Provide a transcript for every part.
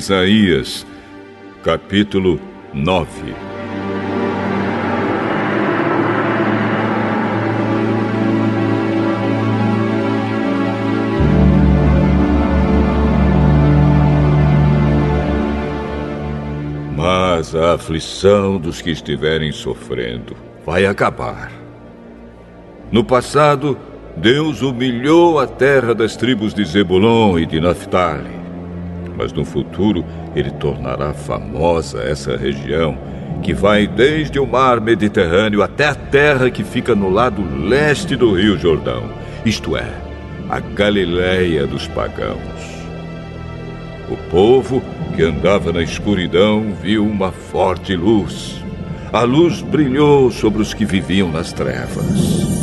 Isaías, capítulo 9. Mas a aflição dos que estiverem sofrendo vai acabar. No passado, Deus humilhou a terra das tribos de Zebulon e de Naftali. Mas no futuro, Ele tornará famosa essa região, que vai desde o mar Mediterrâneo até a terra que fica no lado leste do Rio Jordão, isto é, a Galileia dos pagãos. O povo que andava na escuridão viu uma forte luz. A luz brilhou sobre os que viviam nas trevas.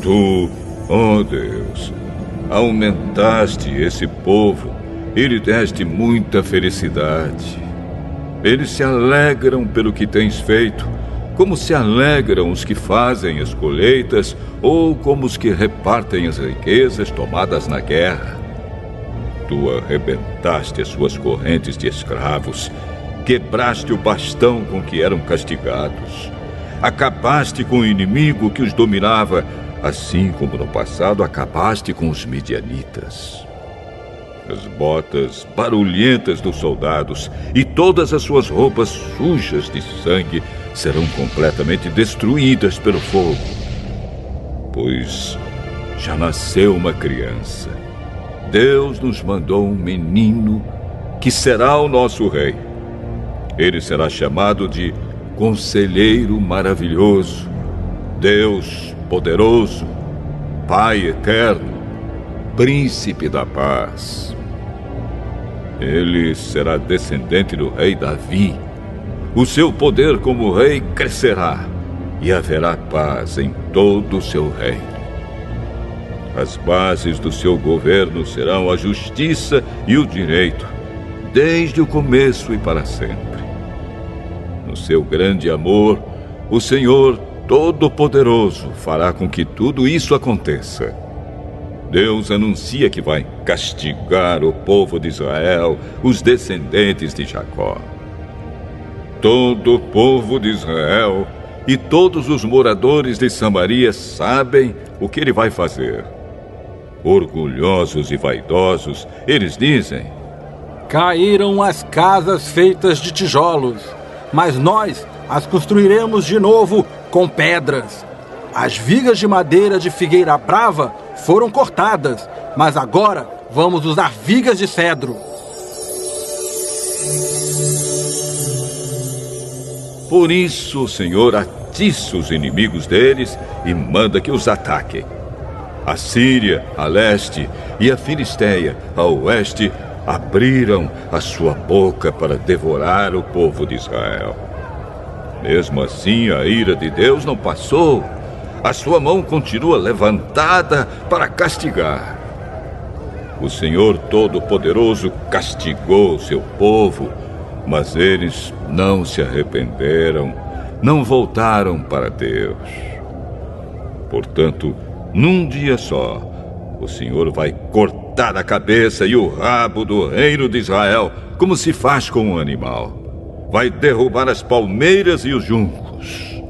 Tu, ó Deus, aumentaste esse povo e lhe deste muita felicidade. Eles se alegram pelo que tens feito, como se alegram os que fazem as colheitas ou como os que repartem as riquezas tomadas na guerra. Tu arrebentaste as suas correntes de escravos, quebraste o bastão com que eram castigados, acabaste com o inimigo que os dominava, assim como no passado acabaste com os midianitas. As botas barulhentas dos soldados e todas as suas roupas sujas de sangue serão completamente destruídas pelo fogo. Pois já nasceu uma criança. Deus nos mandou um menino que será o nosso rei. Ele será chamado de Conselheiro Maravilhoso, Deus Poderoso, Pai Eterno, Príncipe da Paz. Ele será descendente do rei Davi. O seu poder como rei crescerá e haverá paz em todo o seu reino. As bases do seu governo serão a justiça e o direito, desde o começo e para sempre. No seu grande amor, o Senhor Todo-Poderoso fará com que tudo isso aconteça. Deus anuncia que vai castigar o povo de Israel, os descendentes de Jacó. Todo o povo de Israel e todos os moradores de Samaria sabem o que ele vai fazer. Orgulhosos e vaidosos, eles dizem: caíram as casas feitas de tijolos, mas nós as construiremos de novo com pedras. As vigas de madeira de figueira brava foram cortadas, mas agora vamos usar vigas de cedro. Por isso o Senhor atiça os inimigos deles e manda que os ataquem. A Síria, a leste, e a Filisteia, a oeste, abriram a sua boca para devorar o povo de Israel. Mesmo assim, a ira de Deus não passou. A sua mão continua levantada para castigar. O Senhor Todo-Poderoso castigou seu povo, mas eles não se arrependeram, não voltaram para Deus. Portanto, num dia só, o Senhor vai cortar a cabeça e o rabo do reino de Israel, como se faz com um animal. Vai derrubar as palmeiras e os juncos.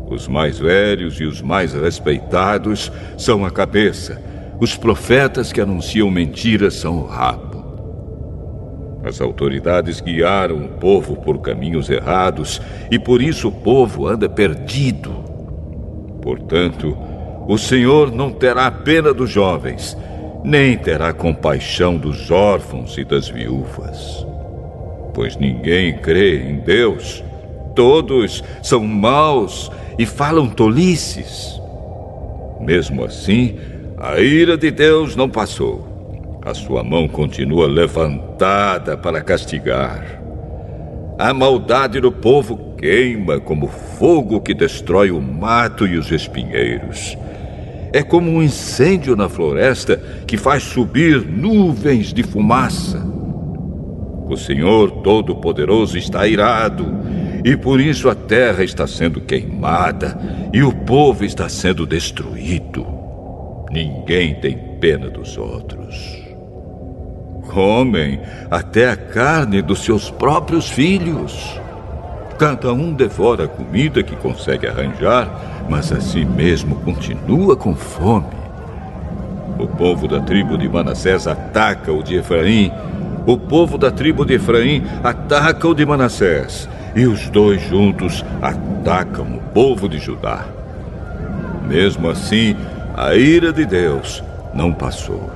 Os mais velhos e os mais respeitados são a cabeça. Os profetas que anunciam mentiras são o rabo. As autoridades guiaram o povo por caminhos errados e por isso o povo anda perdido. Portanto, o Senhor não terá pena dos jovens, nem terá compaixão dos órfãos e das viúvas. Pois ninguém crê em Deus. Todos são maus e falam tolices. Mesmo assim, a ira de Deus não passou. A sua mão continua levantada para castigar. A maldade do povo queima como fogo que destrói o mato e os espinheiros. É como um incêndio na floresta que faz subir nuvens de fumaça. O Senhor Todo-Poderoso está irado E por isso a terra está sendo queimada e o povo está sendo destruído. Ninguém tem pena dos outros. Comem até a carne dos seus próprios filhos. Cada um devora a comida que consegue arranjar, mas assim mesmo continua com fome. O povo da tribo de Manassés ataca o de Efraim. O povo da tribo de Efraim ataca o de Manassés. E os dois juntos atacam o povo de Judá. Mesmo assim, a ira de Deus não passou.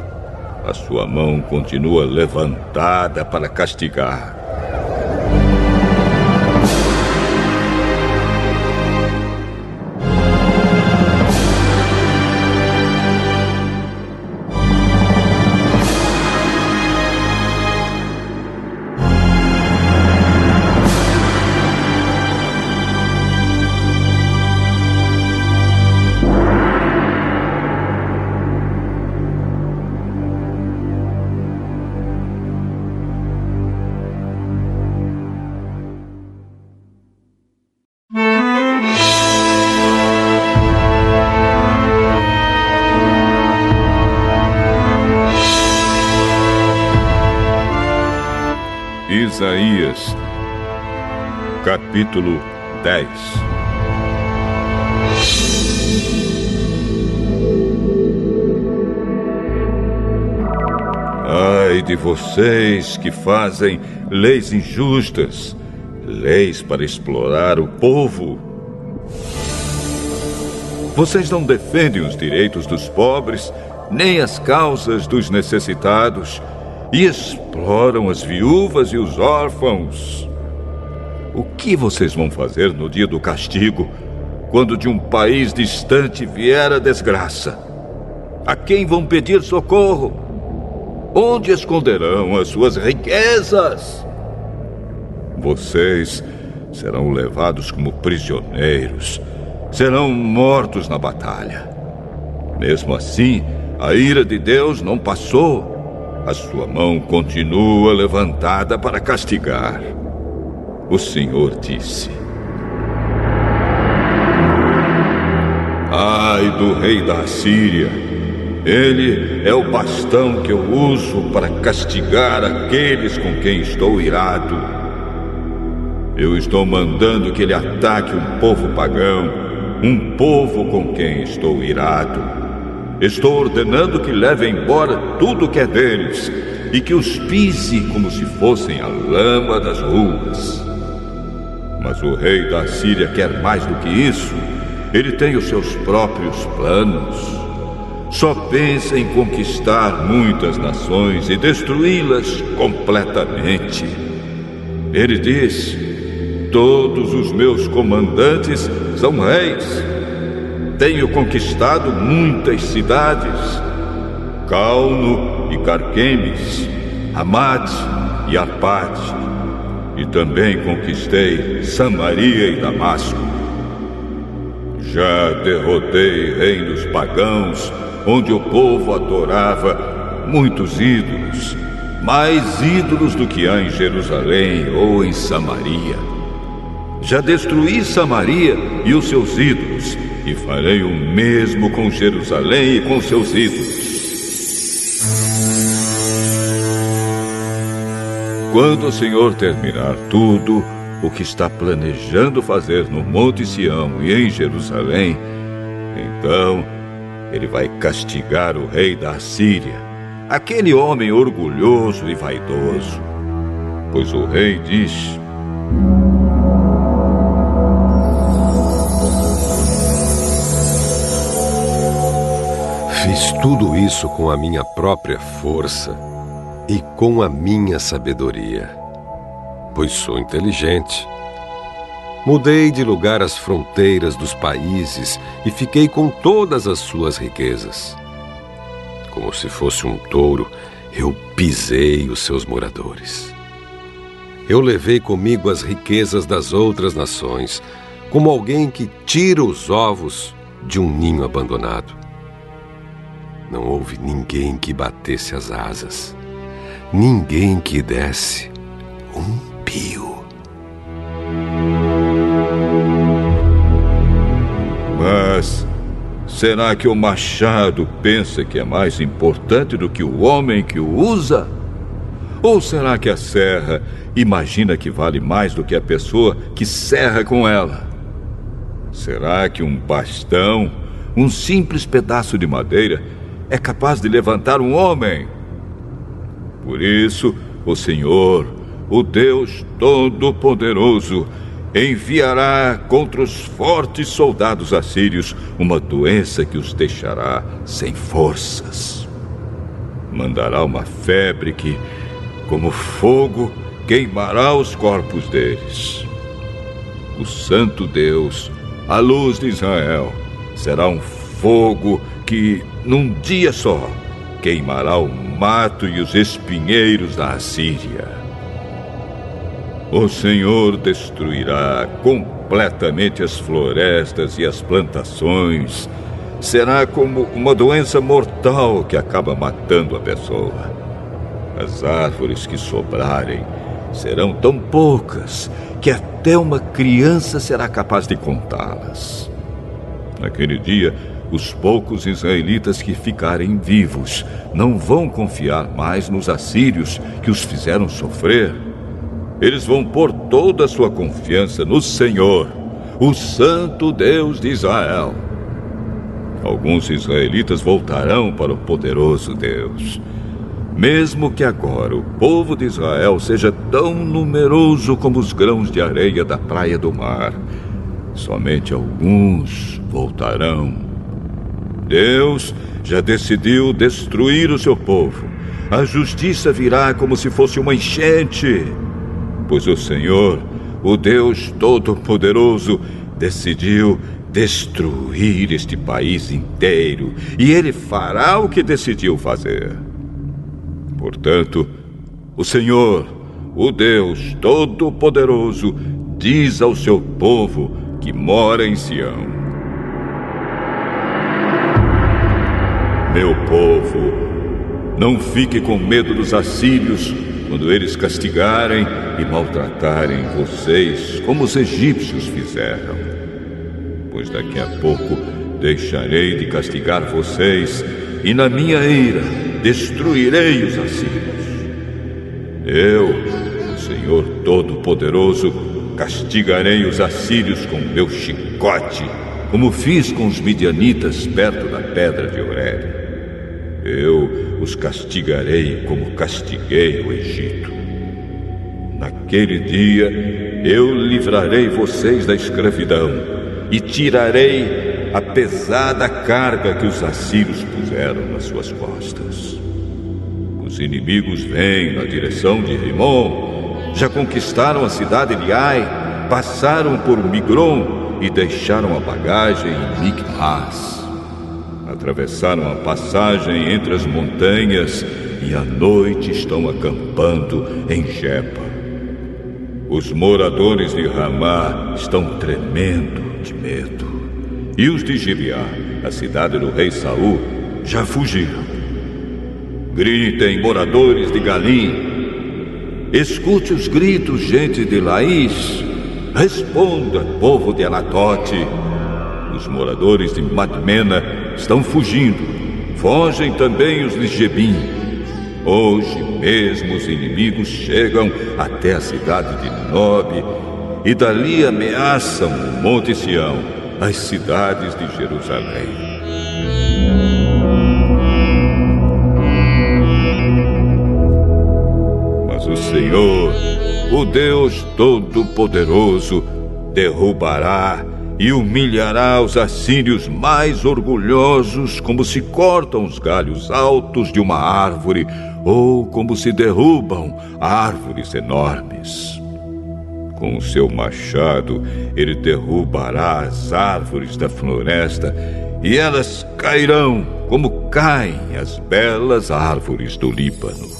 A sua mão continua levantada para castigar. Isaías, capítulo 10. Ai de vocês que fazem leis injustas, leis para explorar o povo. Vocês não defendem os direitos dos pobres, nem as causas dos necessitados, e exploram as viúvas e os órfãos. O que vocês vão fazer no dia do castigo, quando de um país distante vier a desgraça? A quem vão pedir socorro? Onde esconderão as suas riquezas? Vocês serão levados como prisioneiros, serão mortos na batalha. Mesmo assim, a ira de Deus não passou. A sua mão continua levantada para castigar. O Senhor disse: Ai do rei da Assíria! Ele é o bastão que eu uso para castigar aqueles com quem estou irado. Eu estou mandando que ele ataque um povo pagão, um povo com quem estou irado. Estou ordenando que leve embora tudo que é deles e que os pise como se fossem a lama das ruas. Mas o rei da Síria quer mais do que isso. Ele tem os seus próprios planos. Só pensa em conquistar muitas nações e destruí-las completamente. Ele diz: todos os meus comandantes são reis. Tenho conquistado muitas cidades, Calno e Carquemes, Hamate e Arpade, e também conquistei Samaria e Damasco. Já derrotei reinos pagãos, onde o povo adorava muitos ídolos, mais ídolos do que há em Jerusalém ou em Samaria. Já destruí Samaria e os seus ídolos, e farei o mesmo com Jerusalém e com seus ídolos. Quando o Senhor terminar tudo o que está planejando fazer no Monte Sião e em Jerusalém, então ele vai castigar o rei da Assíria, aquele homem orgulhoso e vaidoso. Pois o rei diz: fiz tudo isso com a minha própria força e com a minha sabedoria, pois sou inteligente. Mudei de lugar as fronteiras dos países e fiquei com todas as suas riquezas. Como se fosse um touro, eu pisei os seus moradores. Eu levei comigo as riquezas das outras nações, como alguém que tira os ovos de um ninho abandonado. Não houve ninguém que batesse as asas, ninguém que desse um pio. Será que o machado pensa que é mais importante do que o homem que o usa? Ou será que a serra imagina que vale mais do que a pessoa que serra com ela? Será que um bastão, um simples pedaço de madeira, é capaz de levantar um homem? Por isso, o Senhor, o Deus Todo-Poderoso, enviará contra os fortes soldados assírios uma doença que os deixará sem forças. Mandará uma febre que, como fogo, queimará os corpos deles. O Santo Deus, a luz de Israel, será um fogo que, num dia só, queimará o mato e os espinheiros da Assíria. O Senhor destruirá completamente as florestas e as plantações. Será como uma doença mortal que acaba matando a pessoa. As árvores que sobrarem serão tão poucas que até uma criança será capaz de contá-las. Naquele dia, os poucos israelitas que ficarem vivos não vão confiar mais nos assírios que os fizeram sofrer. Eles vão pôr toda a sua confiança no Senhor, o Santo Deus de Israel. Alguns israelitas voltarão para o poderoso Deus. Mesmo que agora o povo de Israel seja tão numeroso como os grãos de areia da praia do mar, somente alguns voltarão. Deus já decidiu destruir o seu povo. A justiça virá como se fosse uma enchente. Pois o Senhor, o Deus Todo-Poderoso, decidiu destruir este país inteiro, e Ele fará o que decidiu fazer. Portanto, o Senhor, o Deus Todo-Poderoso, diz ao seu povo que mora em Sião: Meu povo, não fique com medo dos assírios quando eles castigarem e maltratarem vocês como os egípcios fizeram. Pois daqui a pouco deixarei de castigar vocês e na minha ira destruirei os assírios. Eu, o Senhor Todo-Poderoso, castigarei os assírios com meu chicote, como fiz com os midianitas perto da pedra de Horebe. Eu os castigarei como castiguei o Egito. Naquele dia, eu livrarei vocês da escravidão e tirarei a pesada carga que os assírios puseram nas suas costas. Os inimigos vêm na direção de Rimon, já conquistaram a cidade de Ai, passaram por Migron e deixaram a bagagem em Micmas. Atravessaram a passagem entre as montanhas e à noite estão acampando em Jepa. Os moradores de Ramá estão tremendo de medo. E os de Gibeá, a cidade do rei Saul, já fugiram. Gritem, moradores de Galim. Escute os gritos, gente de Laís. Responda, povo de Anatote. Os moradores de Madmena estão fugindo. Fogem também os de Gebim. Hoje mesmo os inimigos chegam até a cidade de Nob e dali ameaçam o Monte Sião, as cidades de Jerusalém. Mas o Senhor, o Deus Todo-Poderoso, derrubará e humilhará os assírios mais orgulhosos, como se cortam os galhos altos de uma árvore ou como se derrubam árvores enormes. Com o seu machado, ele derrubará as árvores da floresta e elas cairão como caem as belas árvores do Líbano.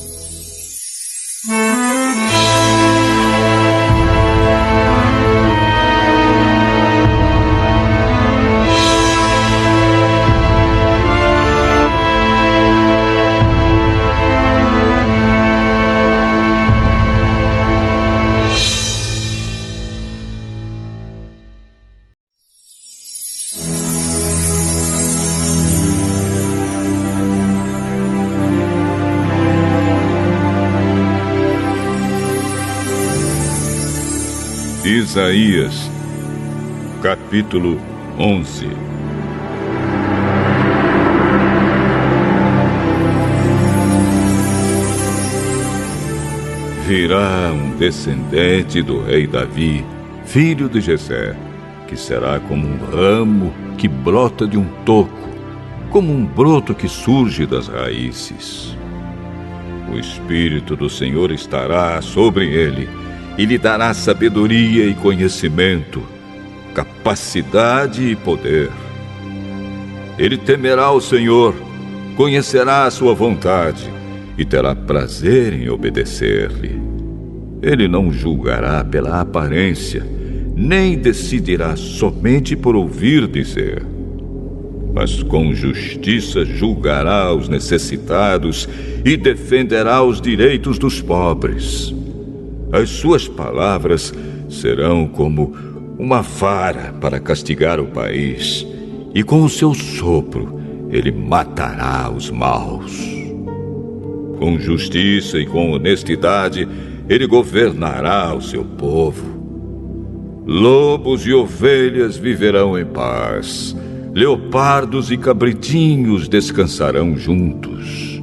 Isaías, capítulo 11. Virá um descendente do rei Davi, filho de Jessé, que será como um ramo que brota de um toco, como um broto que surge das raízes. O Espírito do Senhor estará sobre ele, e lhe dará sabedoria e conhecimento, capacidade e poder. Ele temerá o Senhor, conhecerá a sua vontade e terá prazer em obedecer-lhe. Ele não julgará pela aparência, nem decidirá somente por ouvir dizer, mas com justiça julgará os necessitados e defenderá os direitos dos pobres. As suas palavras serão como uma vara para castigar o país, e com o seu sopro ele matará os maus. Com justiça e com honestidade ele governará o seu povo. Lobos e ovelhas viverão em paz, leopardos e cabritinhos descansarão juntos.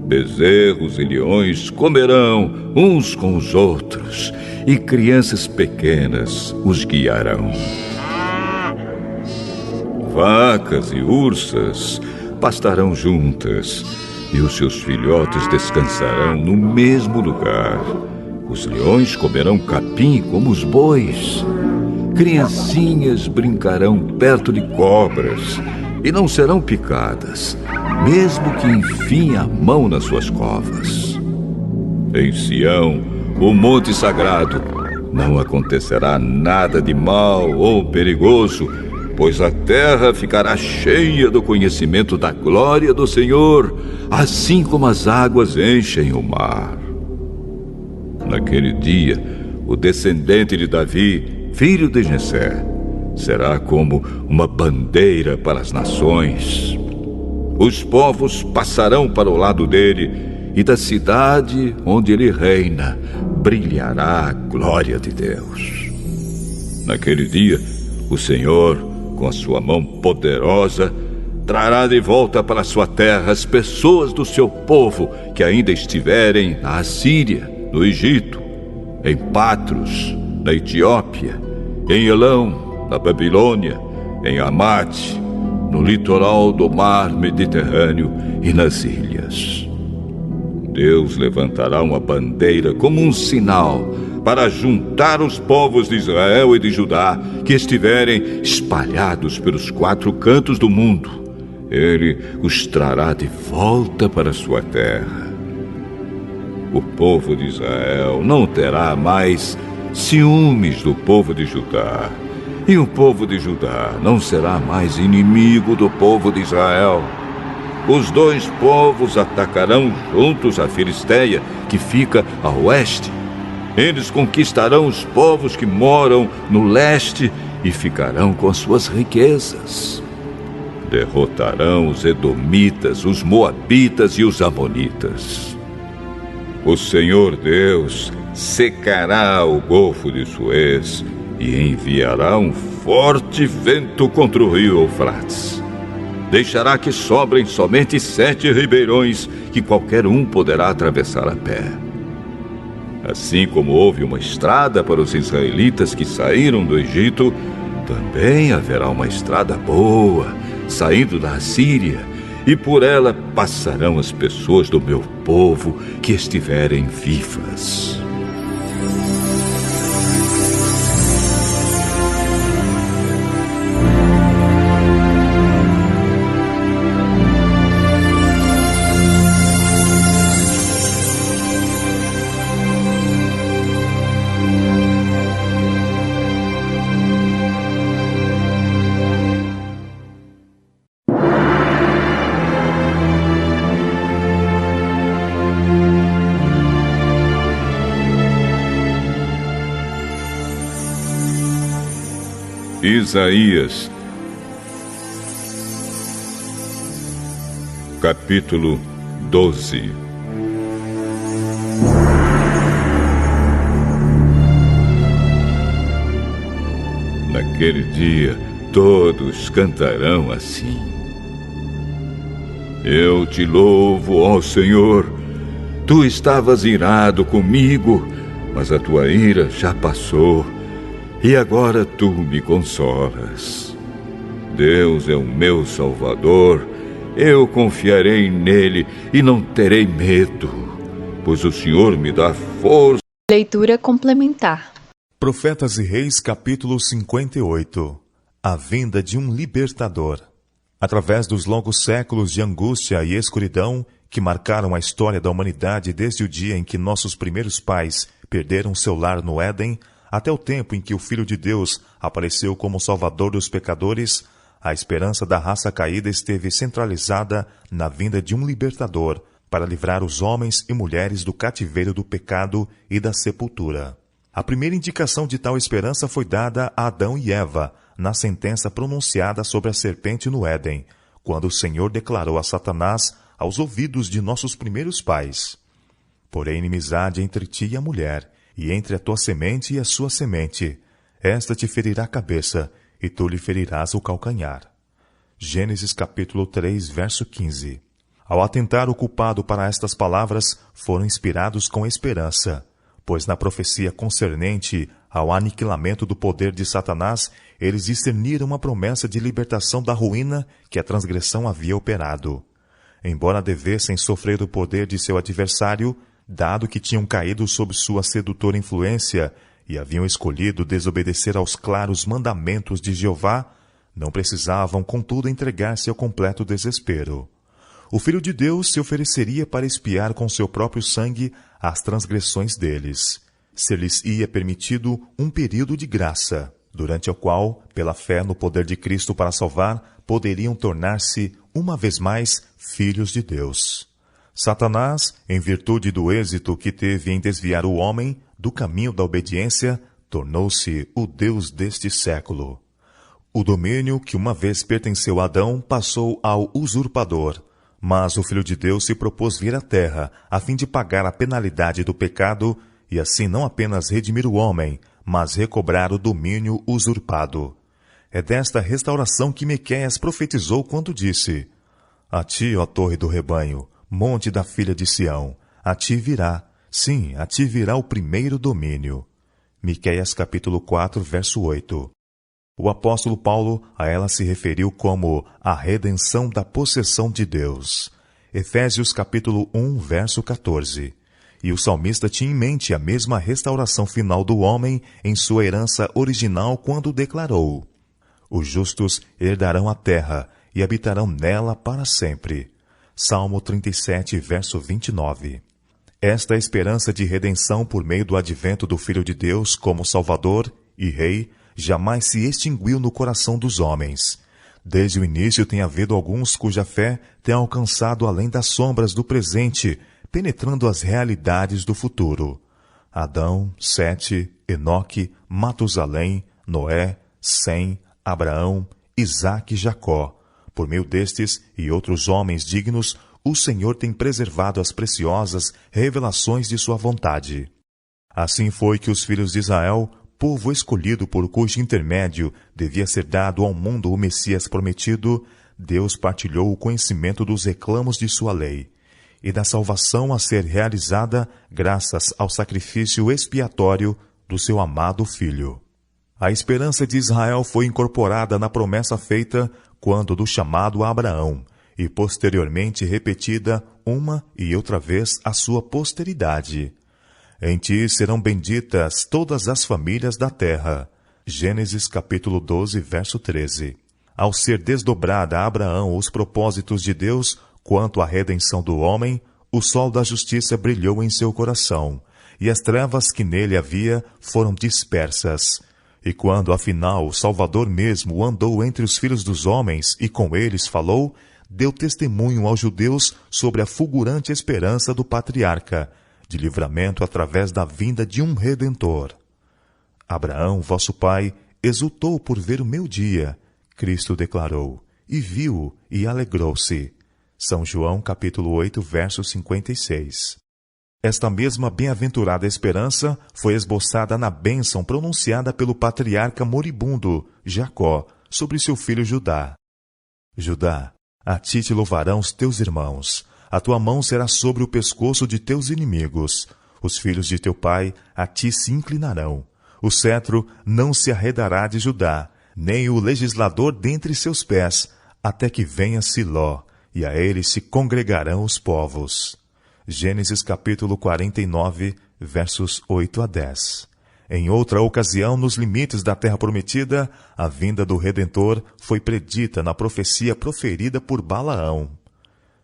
Bezerros e leões comerão uns com os outros, e crianças pequenas os guiarão. Vacas e ursas pastarão juntas, e os seus filhotes descansarão no mesmo lugar. Os leões comerão capim como os bois. Criancinhas brincarão perto de cobras e não serão picadas, mesmo que enfiem a mão nas suas covas. Em Sião, o monte sagrado, não acontecerá nada de mal ou perigoso, pois a terra ficará cheia do conhecimento da glória do Senhor, assim como as águas enchem o mar. Naquele dia, o descendente de Davi, filho de Jessé, será como uma bandeira para as nações. Os povos passarão para o lado dele, e da cidade onde ele reina brilhará a glória de Deus. Naquele dia, o Senhor, com a sua mão poderosa, trará de volta para sua terra as pessoas do seu povo que ainda estiverem na Assíria, no Egito, em Patros, na Etiópia, em Elão, na Babilônia, em Amate, no litoral do mar Mediterrâneo e nas ilhas. Deus levantará uma bandeira como um sinal para juntar os povos de Israel e de Judá que estiverem espalhados pelos 4 cantos do mundo. Ele os trará de volta para sua terra. O povo de Israel não terá mais ciúmes do povo de Judá, e o povo de Judá não será mais inimigo do povo de Israel. Os 2 povos atacarão juntos a Filisteia, que fica a oeste. Eles conquistarão os povos que moram no leste e ficarão com as suas riquezas. Derrotarão os edomitas, os moabitas e os amonitas. O Senhor Deus secará o golfo de Suez e enviará um forte vento contra o rio Eufrates. Deixará que sobrem somente 7 ribeirões que qualquer um poderá atravessar a pé. Assim como houve uma estrada para os israelitas que saíram do Egito, também haverá uma estrada boa, saindo da Assíria, e por ela passarão as pessoas do meu povo que estiverem vivas. Isaías, capítulo 12. Naquele dia, todos cantarão assim: Eu te louvo, ó Senhor. Tu estavas irado comigo, mas a tua ira já passou, e agora tu me consolas. Deus é o meu Salvador, eu confiarei nele e não terei medo, pois o Senhor me dá força. Leitura complementar. Profetas e Reis, capítulo 58. A vinda de um libertador. Através dos longos séculos de angústia e escuridão que marcaram a história da humanidade desde o dia em que nossos primeiros pais perderam seu lar no Éden, até o tempo em que o Filho de Deus apareceu como Salvador dos pecadores, a esperança da raça caída esteve centralizada na vinda de um libertador para livrar os homens e mulheres do cativeiro do pecado e da sepultura. A primeira indicação de tal esperança foi dada a Adão e Eva, na sentença pronunciada sobre a serpente no Éden, quando o Senhor declarou a Satanás aos ouvidos de nossos primeiros pais: Porém inimizade entre ti e a mulher, e entre a tua semente e a sua semente. Esta te ferirá a cabeça, e tu lhe ferirás o calcanhar. Gênesis capítulo 3, verso 15. Ao atentar o culpado para estas palavras, foram inspirados com esperança, pois na profecia concernente ao aniquilamento do poder de Satanás, eles discerniram uma promessa de libertação da ruína que a transgressão havia operado. Embora devessem sofrer o poder de seu adversário, dado que tinham caído sob sua sedutora influência e haviam escolhido desobedecer aos claros mandamentos de Jeová, não precisavam, contudo, entregar-se ao completo desespero. O Filho de Deus se ofereceria para expiar com seu próprio sangue as transgressões deles. Ser-lhes ia permitido um período de graça, durante o qual, pela fé no poder de Cristo para salvar, poderiam tornar-se, uma vez mais, filhos de Deus. Satanás, em virtude do êxito que teve em desviar o homem do caminho da obediência, tornou-se o Deus deste século. O domínio que uma vez pertenceu a Adão passou ao usurpador, mas o Filho de Deus se propôs vir à terra a fim de pagar a penalidade do pecado e assim não apenas redimir o homem, mas recobrar o domínio usurpado. É desta restauração que Miqueias profetizou quando disse: A ti, ó torre do rebanho, monte da filha de Sião, a ti virá, sim, a ti virá o primeiro domínio. Miqueias capítulo 4, verso 8. O apóstolo Paulo a ela se referiu como a redenção da possessão de Deus. Efésios capítulo 1, verso 14. E o salmista tinha em mente a mesma restauração final do homem em sua herança original quando declarou: Os justos herdarão a terra e habitarão nela para sempre. Salmo 37, verso 29. Esta esperança de redenção por meio do advento do Filho de Deus como Salvador e Rei jamais se extinguiu no coração dos homens. Desde o início tem havido alguns cuja fé tem alcançado além das sombras do presente, penetrando as realidades do futuro. Adão, Sete, Enoque, Matusalém, Noé, Sem, Abraão, Isaque e Jacó. Por meio destes e outros homens dignos, o Senhor tem preservado as preciosas revelações de sua vontade. Assim foi que os filhos de Israel, povo escolhido por cujo intermédio devia ser dado ao mundo o Messias prometido, Deus partilhou o conhecimento dos reclamos de sua lei e da salvação a ser realizada graças ao sacrifício expiatório do seu amado Filho. A esperança de Israel foi incorporada na promessa feita quando do chamado a Abraão, e posteriormente repetida uma e outra vez à sua posteridade. Em ti serão benditas todas as famílias da terra. Gênesis capítulo 12, verso 13. Ao ser desdobrada a Abraão os propósitos de Deus quanto à redenção do homem, o sol da justiça brilhou em seu coração, e as trevas que nele havia foram dispersas. E quando, afinal, o Salvador mesmo andou entre os filhos dos homens e com eles falou, deu testemunho aos judeus sobre a fulgurante esperança do patriarca, de livramento através da vinda de um Redentor. Abraão, vosso pai, exultou por ver o meu dia, Cristo declarou, e viu e alegrou-se. São João capítulo 8, verso 56. Esta mesma bem-aventurada esperança foi esboçada na bênção pronunciada pelo patriarca moribundo, Jacó, sobre seu filho Judá. Judá, a ti te louvarão os teus irmãos. A tua mão será sobre o pescoço de teus inimigos. Os filhos de teu pai a ti se inclinarão. O cetro não se arredará de Judá, nem o legislador dentre seus pés, até que venha Siló, e a ele se congregarão os povos. Gênesis capítulo 49, versos 8 a 10. Em outra ocasião, nos limites da terra prometida, a vinda do Redentor foi predita na profecia proferida por Balaão.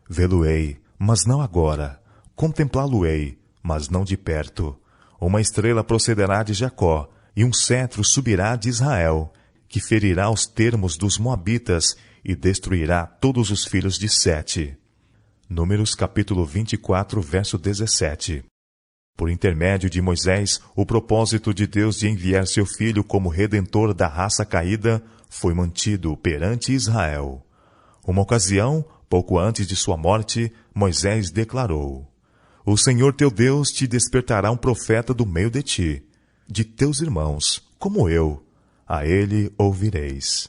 Vê-lo-ei, mas não agora. Contemplá-lo-ei, mas não de perto. Uma estrela procederá de Jacó, e um cetro subirá de Israel, que ferirá os termos dos Moabitas e destruirá todos os filhos de Sete. Números capítulo 24, verso 17. Por intermédio de Moisés, o propósito de Deus de enviar seu filho como redentor da raça caída foi mantido perante Israel. Uma ocasião, pouco antes de sua morte, Moisés declarou: O Senhor teu Deus te despertará um profeta do meio de ti, de teus irmãos, como eu. A ele ouvireis.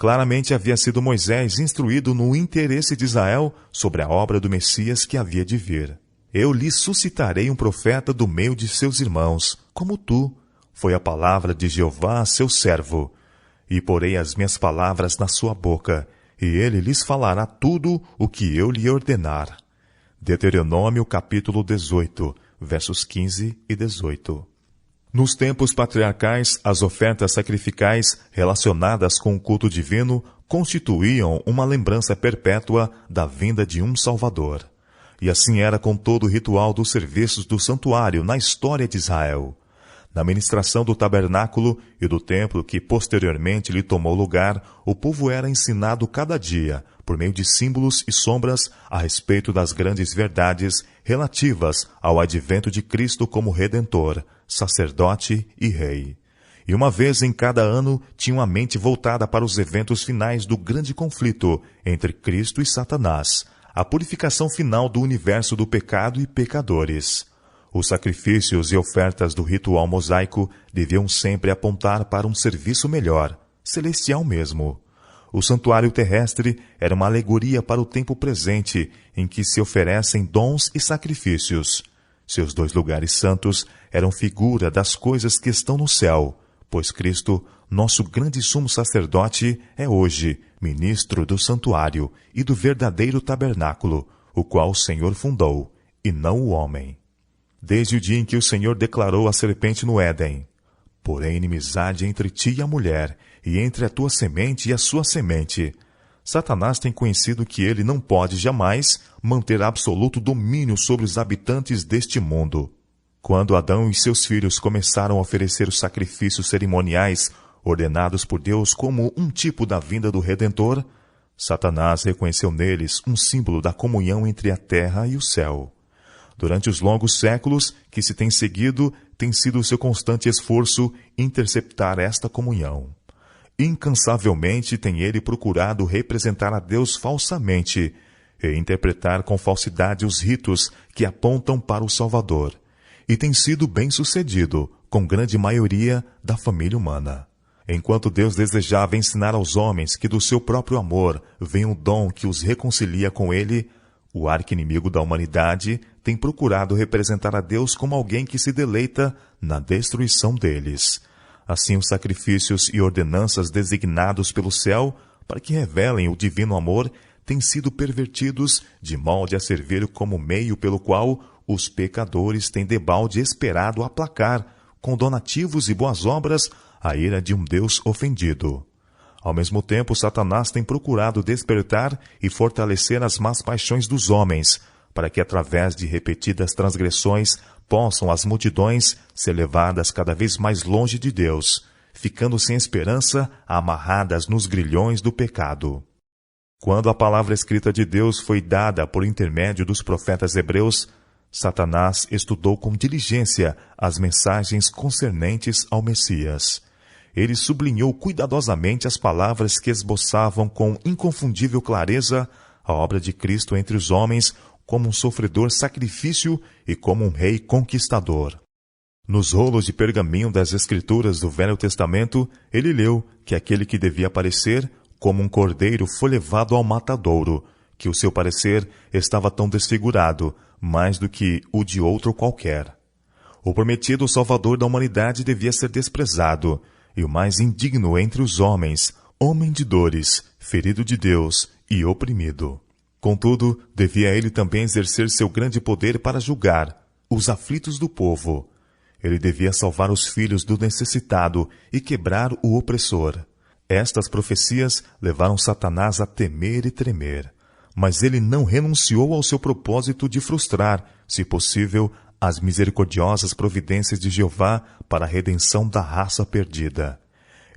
Claramente havia sido Moisés instruído no interesse de Israel sobre a obra do Messias que havia de vir. Eu lhe suscitarei um profeta do meio de seus irmãos, como tu. Foi a palavra de Jeová a seu servo. E porei as minhas palavras na sua boca, e ele lhes falará tudo o que eu lhe ordenar. Deuteronômio capítulo 18, versos 15 e 18. Nos tempos patriarcais, as ofertas sacrificais relacionadas com o culto divino constituíam uma lembrança perpétua da vinda de um Salvador. E assim era com todo o ritual dos serviços do santuário na história de Israel. Na ministração do tabernáculo e do templo que posteriormente lhe tomou lugar, o povo era ensinado cada dia, por meio de símbolos e sombras, a respeito das grandes verdades relativas ao advento de Cristo como Redentor, sacerdote e rei. E uma vez em cada ano tinham a mente voltada para os eventos finais do grande conflito entre Cristo e Satanás, a purificação final do universo do pecado e pecadores. Os sacrifícios e ofertas do ritual mosaico deviam sempre apontar para um serviço melhor, celestial mesmo. O santuário terrestre era uma alegoria para o tempo presente, em que se oferecem dons e sacrifícios. Seus dois lugares santos eram figura das coisas que estão no céu, pois Cristo, nosso grande sumo sacerdote, é hoje ministro do santuário e do verdadeiro tabernáculo, o qual o Senhor fundou, e não o homem. Desde o dia em que o Senhor declarou à serpente no Éden: Porém inimizade entre ti e a mulher, e entre a tua semente e a sua semente. Satanás tem conhecido que ele não pode jamais manter absoluto domínio sobre os habitantes deste mundo. Quando Adão e seus filhos começaram a oferecer os sacrifícios cerimoniais ordenados por Deus como um tipo da vinda do Redentor, Satanás reconheceu neles um símbolo da comunhão entre a terra e o céu. Durante os longos séculos que se tem seguido, tem sido o seu constante esforço interceptar esta comunhão. Incansavelmente tem ele procurado representar a Deus falsamente e interpretar com falsidade os ritos que apontam para o Salvador, e tem sido bem-sucedido com grande maioria da família humana. Enquanto Deus desejava ensinar aos homens que do seu próprio amor vem um dom que os reconcilia com ele, o arqui-inimigo da humanidade tem procurado representar a Deus como alguém que se deleita na destruição deles. Assim, os sacrifícios e ordenanças designados pelo céu para que revelem o divino amor têm sido pervertidos de molde a servir como meio pelo qual os pecadores têm debalde esperado aplacar, com donativos e boas obras, a ira de um Deus ofendido. Ao mesmo tempo, Satanás tem procurado despertar e fortalecer as más paixões dos homens, para que, através de repetidas transgressões, possam as multidões ser levadas cada vez mais longe de Deus, ficando sem esperança, amarradas nos grilhões do pecado. Quando a palavra escrita de Deus foi dada por intermédio dos profetas hebreus, Satanás estudou com diligência as mensagens concernentes ao Messias. Ele sublinhou cuidadosamente as palavras que esboçavam com inconfundível clareza a obra de Cristo entre os homens como um sofredor sacrifício e como um rei conquistador. Nos rolos de pergaminho das Escrituras do Velho Testamento, ele leu que aquele que devia aparecer como um cordeiro foi levado ao matadouro, que o seu parecer estava tão desfigurado, mais do que o de outro qualquer. O prometido Salvador da humanidade devia ser desprezado, e o mais indigno entre os homens, homem de dores, ferido de Deus e oprimido. Contudo, devia ele também exercer seu grande poder para julgar os aflitos do povo. Ele devia salvar os filhos do necessitado e quebrar o opressor. Estas profecias levaram Satanás a temer e tremer. Mas ele não renunciou ao seu propósito de frustrar, se possível, as misericordiosas providências de Jeová para a redenção da raça perdida.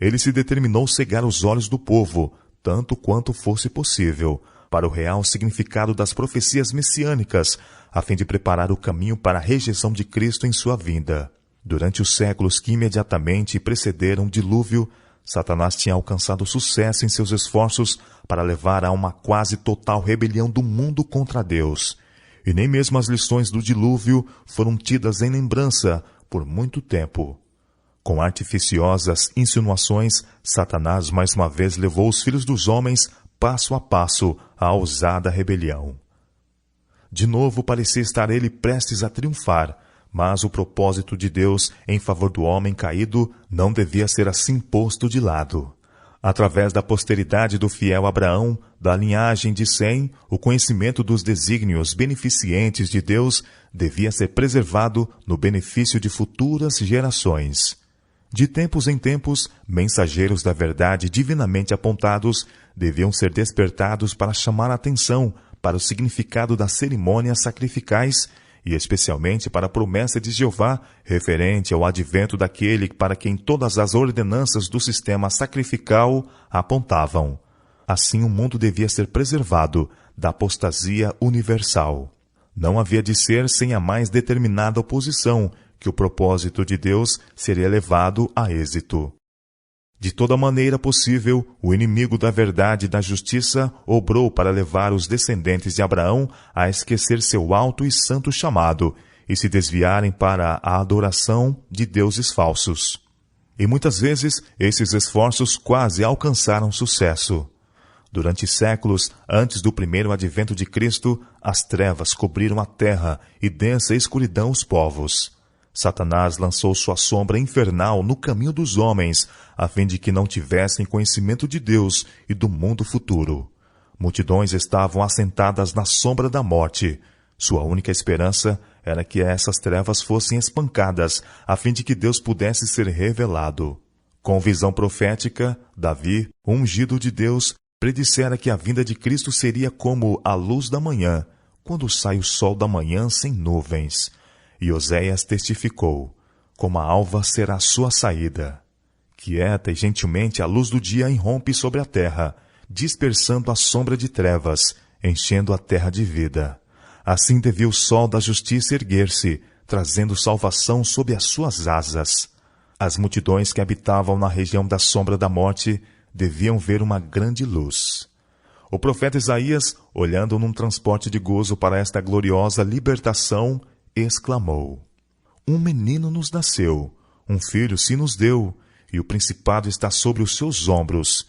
Ele se determinou cegar os olhos do povo, tanto quanto fosse possível, para o real significado das profecias messiânicas, a fim de preparar o caminho para a rejeição de Cristo em sua vinda. Durante os séculos que imediatamente precederam o dilúvio, Satanás tinha alcançado sucesso em seus esforços para levar a uma quase total rebelião do mundo contra Deus. E nem mesmo as lições do dilúvio foram tidas em lembrança por muito tempo. Com artificiosas insinuações, Satanás mais uma vez levou os filhos dos homens passo a passo à ousada rebelião. De novo parecia estar ele prestes a triunfar, mas o propósito de Deus em favor do homem caído não devia ser assim posto de lado. Através da posteridade do fiel Abraão, da linhagem de Sem, o conhecimento dos desígnios beneficentes de Deus devia ser preservado no benefício de futuras gerações. De tempos em tempos, mensageiros da verdade divinamente apontados deviam ser despertados para chamar a atenção para o significado das cerimônias sacrificais e especialmente para a promessa de Jeová referente ao advento daquele para quem todas as ordenanças do sistema sacrificial apontavam. Assim o mundo devia ser preservado da apostasia universal. Não havia de ser sem a mais determinada oposição que o propósito de Deus seria levado a êxito. De toda maneira possível, o inimigo da verdade e da justiça obrou para levar os descendentes de Abraão a esquecer seu alto e santo chamado e se desviarem para a adoração de deuses falsos. E muitas vezes, esses esforços quase alcançaram sucesso. Durante séculos, antes do primeiro advento de Cristo, as trevas cobriram a terra e densa escuridão os povos. Satanás lançou sua sombra infernal no caminho dos homens, a fim de que não tivessem conhecimento de Deus e do mundo futuro. Multidões estavam assentadas na sombra da morte. Sua única esperança era que essas trevas fossem espancadas, a fim de que Deus pudesse ser revelado. Com visão profética, Davi, ungido de Deus, predissera que a vinda de Cristo seria como a luz da manhã, quando sai o sol da manhã sem nuvens. E Oséias testificou, como a alva será sua saída. Quieta e gentilmente a luz do dia irrompe sobre a terra, dispersando a sombra de trevas, enchendo a terra de vida. Assim devia o sol da justiça erguer-se, trazendo salvação sob as suas asas. As multidões que habitavam na região da sombra da morte deviam ver uma grande luz. O profeta Isaías, olhando num transporte de gozo para esta gloriosa libertação, exclamou: Um menino nos nasceu, um filho se nos deu, e o principado está sobre os seus ombros,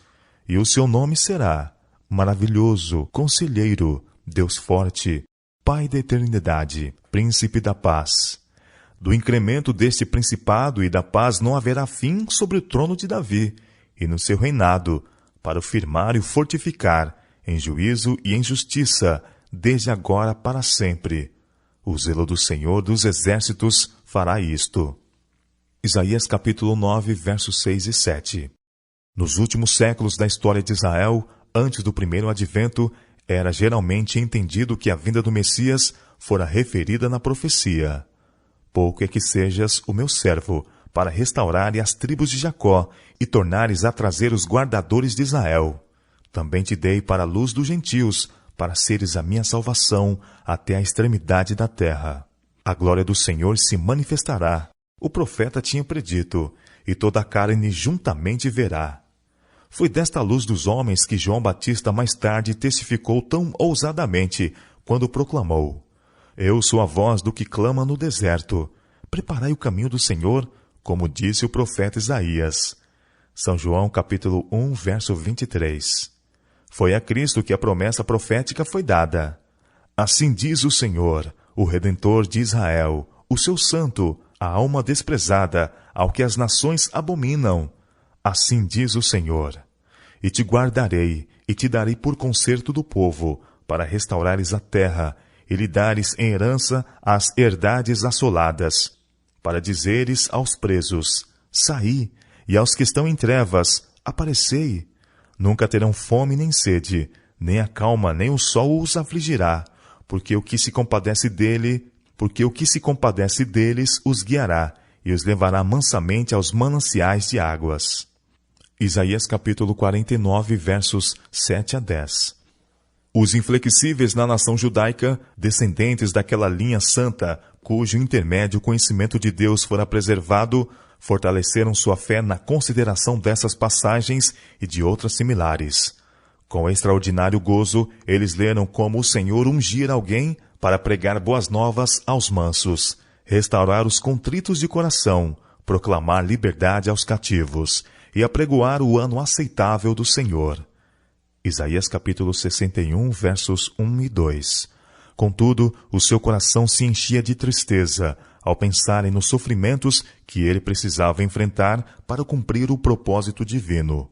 e o seu nome será Maravilhoso, Conselheiro, Deus Forte, Pai da Eternidade, Príncipe da Paz. Do incremento deste principado e da paz não haverá fim sobre o trono de Davi, e no seu reinado, para o firmar e o fortificar, em juízo e em justiça, desde agora para sempre. O zelo do Senhor dos Exércitos fará isto. Isaías capítulo 9, versos 6 e 7. Nos últimos séculos da história de Israel, antes do primeiro advento, era geralmente entendido que a vinda do Messias fora referida na profecia. Pouco é que sejas o meu servo, para restaurares as tribos de Jacó e tornares a trazer os guardadores de Israel. Também te dei para a luz dos gentios, para seres a minha salvação até a extremidade da terra. A glória do Senhor se manifestará. O profeta tinha predito, e toda a carne juntamente verá. Foi desta luz dos homens que João Batista mais tarde testificou tão ousadamente, quando proclamou: Eu sou a voz do que clama no deserto. Preparai o caminho do Senhor, como disse o profeta Isaías. São João, capítulo 1, verso 23. Foi a Cristo que a promessa profética foi dada. Assim diz o Senhor, o Redentor de Israel, o seu santo, a alma desprezada, ao que as nações abominam. Assim diz o Senhor: E te guardarei, e te darei por conserto do povo, para restaurares a terra, e lhe dares em herança as herdades assoladas, para dizeres aos presos: Saí, e aos que estão em trevas: Aparecei. Nunca terão fome nem sede, nem a calma nem o sol os afligirá, porque o que se compadece deles os guiará, e os levará mansamente aos mananciais de águas. Isaías capítulo 49, versos 7 a 10. Os inflexíveis na nação judaica, descendentes daquela linha santa, cujo intermédio o conhecimento de Deus fora preservado, fortaleceram sua fé na consideração dessas passagens e de outras similares. Com extraordinário gozo, eles leram como o Senhor ungira alguém para pregar boas novas aos mansos, restaurar os contritos de coração, proclamar liberdade aos cativos e apregoar o ano aceitável do Senhor. Isaías capítulo 61, versos 1 e 2. Contudo, o seu coração se enchia de tristeza ao pensarem nos sofrimentos que ele precisava enfrentar para cumprir o propósito divino.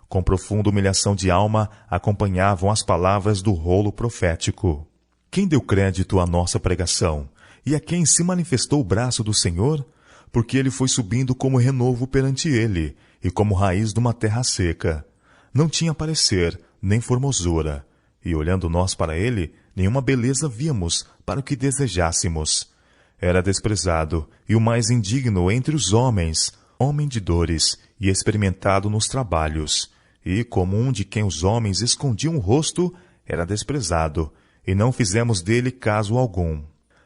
Com profunda humilhação de alma, acompanhavam as palavras do rolo profético. Quem deu crédito à nossa pregação? E a quem se manifestou o braço do Senhor? Porque ele foi subindo como renovo perante ele, e como raiz de uma terra seca. Não tinha parecer, nem formosura, e olhando nós para ele, nenhuma beleza víamos para o que desejássemos. Era desprezado, e o mais indigno entre os homens, homem de dores, e experimentado nos trabalhos. E, como um de quem os homens escondiam o rosto, era desprezado, e não fizemos dele caso algum.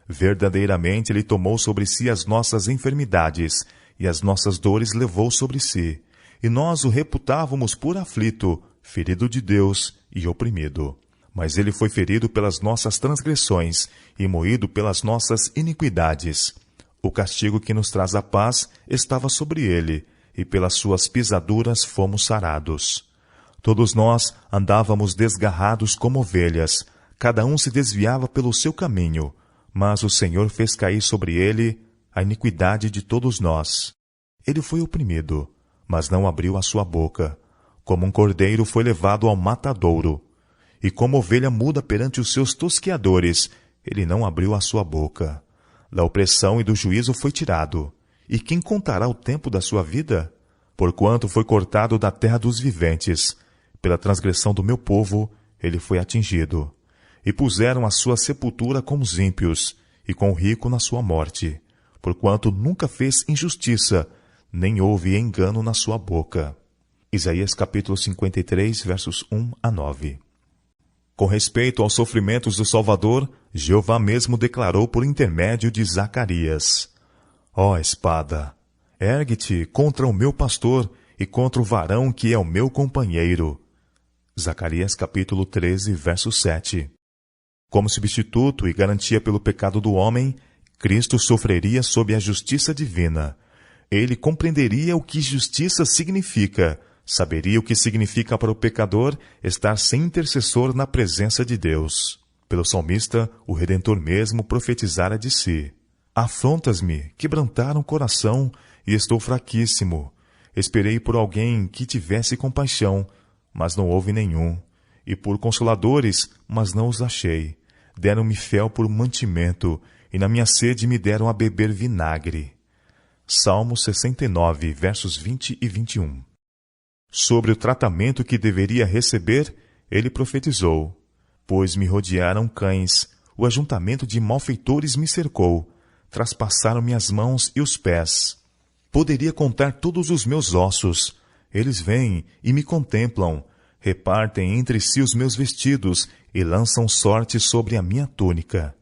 Verdadeiramente ele tomou sobre si as nossas enfermidades, e as nossas dores levou sobre si. E nós o reputávamos por aflito, ferido de Deus e oprimido. Mas ele foi ferido pelas nossas transgressões e moído pelas nossas iniquidades. O castigo que nos traz a paz estava sobre ele, e pelas suas pisaduras fomos sarados. Todos nós andávamos desgarrados como ovelhas, cada um se desviava pelo seu caminho, mas o Senhor fez cair sobre ele a iniquidade de todos nós. Ele foi oprimido, mas não abriu a sua boca. Como um cordeiro foi levado ao matadouro, e como ovelha muda perante os seus tosqueadores, ele não abriu a sua boca. Da opressão e do juízo foi tirado. E quem contará o tempo da sua vida? Porquanto foi cortado da terra dos viventes. Pela transgressão do meu povo, ele foi atingido. E puseram a sua sepultura com os ímpios, e com o rico na sua morte. Porquanto nunca fez injustiça, nem houve engano na sua boca. Isaías capítulo 53, versos 1 a 9. Com respeito aos sofrimentos do Salvador, Jeová mesmo declarou por intermédio de Zacarias: Ó espada, ergue-te contra o meu pastor e contra o varão que é o meu companheiro. Zacarias capítulo 13, verso 7. Como substituto e garantia pelo pecado do homem, Cristo sofreria sob a justiça divina. Ele compreenderia o que justiça significa, saberia o que significa para o pecador estar sem intercessor na presença de Deus. Pelo salmista, o Redentor mesmo profetizara de si: Afrontas-me, quebrantaram o coração, e estou fraquíssimo. Esperei por alguém que tivesse compaixão, mas não houve nenhum. E por consoladores, mas não os achei. Deram-me fel por mantimento, e na minha sede me deram a beber vinagre. Salmo 69, versos 20 e 21. Sobre o tratamento que deveria receber, ele profetizou: Pois me rodearam cães, o ajuntamento de malfeitores me cercou, traspassaram-me as mãos e os pés. Poderia contar todos os meus ossos. Eles vêm e me contemplam, repartem entre si os meus vestidos e lançam sorte sobre a minha túnica.